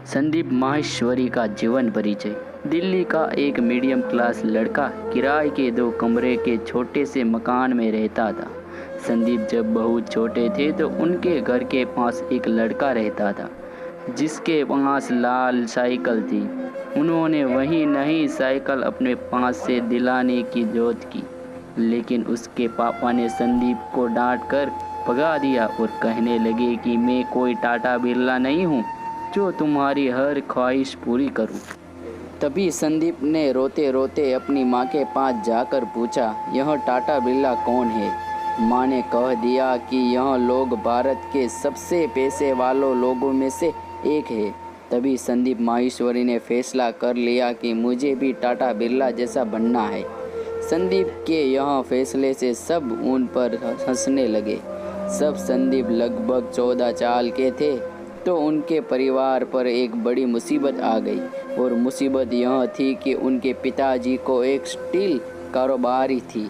संदीप माहेश्वरी का जीवन परिचय। दिल्ली का एक मीडियम क्लास लड़का किराए के 2 कमरे के छोटे से मकान में रहता था। संदीप जब बहुत छोटे थे तो उनके घर के पास एक लड़का रहता था जिसके पास लाल साइकिल थी। उन्होंने वही नई साइकिल अपने पास से दिलाने की जोत की, लेकिन उसके पापा ने संदीप को डांट कर भगा दिया और कहने लगे कि मैं कोई टाटा बिरला नहीं हूँ जो तुम्हारी हर ख्वाहिश पूरी करूं। तभी संदीप ने रोते रोते अपनी माँ के पास जाकर पूछा, यह टाटा बिरला कौन है? माँ ने कह दिया कि यह लोग भारत के सबसे पैसे वालों लोगों में से एक है। तभी संदीप माहेश्वरी ने फैसला कर लिया कि मुझे भी टाटा बिरला जैसा बनना है। संदीप के यह फैसले से सब उन पर हंसने लगे। सब संदीप लगभग 14 साल के थे तो उनके परिवार पर एक बड़ी मुसीबत आ गई, और मुसीबत यह थी कि उनके पिताजी को एक स्टील कारोबारी थी।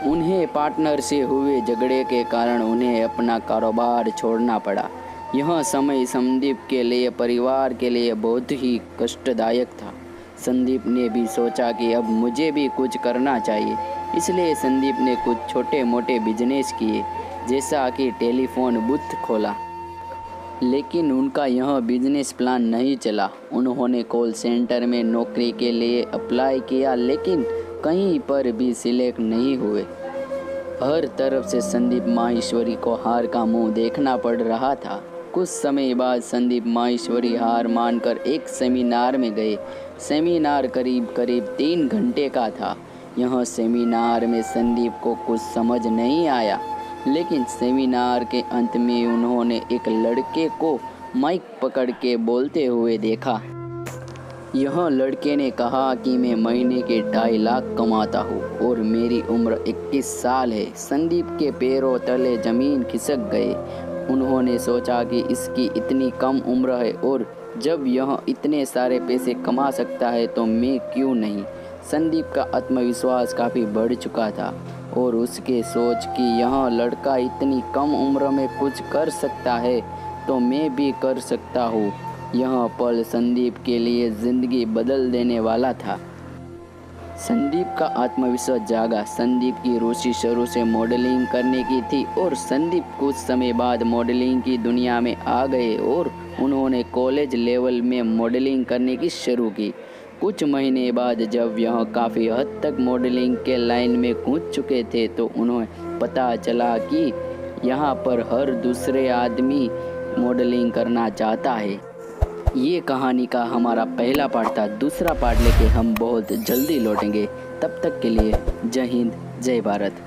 उन्हें पार्टनर से हुए झगड़े के कारण उन्हें अपना कारोबार छोड़ना पड़ा। यह समय संदीप के लिए, परिवार के लिए बहुत ही कष्टदायक था। संदीप ने भी सोचा कि अब मुझे भी कुछ करना चाहिए, इसलिए संदीप ने कुछ छोटे मोटे बिजनेस किए, जैसा कि टेलीफोन बूथ खोला। लेकिन उनका यह बिजनेस प्लान नहीं चला। उन्होंने कॉल सेंटर में नौकरी के लिए अप्लाई किया, लेकिन कहीं पर भी सिलेक्ट नहीं हुए। हर तरफ से संदीप माहेश्वरी को हार का मुंह देखना पड़ रहा था। कुछ समय बाद संदीप माहेश्वरी हार मानकर एक सेमिनार में गए। सेमिनार करीब 3 घंटे का था। यह सेमिनार में संदीप को कुछ समझ नहीं आया, लेकिन सेमिनार के अंत में उन्होंने एक लड़के को माइक पकड़ के बोलते हुए देखा। यह लड़के ने कहा कि मैं महीने के 2.5 लाख कमाता हूँ और मेरी उम्र 21 साल है। संदीप के पैरों तले ज़मीन खिसक गए। उन्होंने सोचा कि इसकी इतनी कम उम्र है और जब यह इतने सारे पैसे कमा सकता है तो मैं क्यों नहीं। संदीप का आत्मविश्वास काफ़ी बढ़ चुका था और उसके सोच कि यह लड़का इतनी कम उम्र में कुछ कर सकता है तो मैं भी कर सकता हूँ। यह पल संदीप के लिए ज़िंदगी बदल देने वाला था। संदीप का आत्मविश्वास जागा। संदीप की रुचि शुरू से मॉडलिंग करने की थी और संदीप कुछ समय बाद मॉडलिंग की दुनिया में आ गए और उन्होंने कॉलेज लेवल में मॉडलिंग करने की शुरू की। कुछ महीने बाद जब यह काफ़ी हद तक मॉडलिंग के लाइन में कूद चुके थे तो उन्हें पता चला कि यहाँ पर हर दूसरे आदमी मॉडलिंग करना चाहता है। ये कहानी का हमारा पहला पार्ट था। दूसरा पार्ट लेके हम बहुत जल्दी लौटेंगे। तब तक के लिए जय हिंद, जय भारत।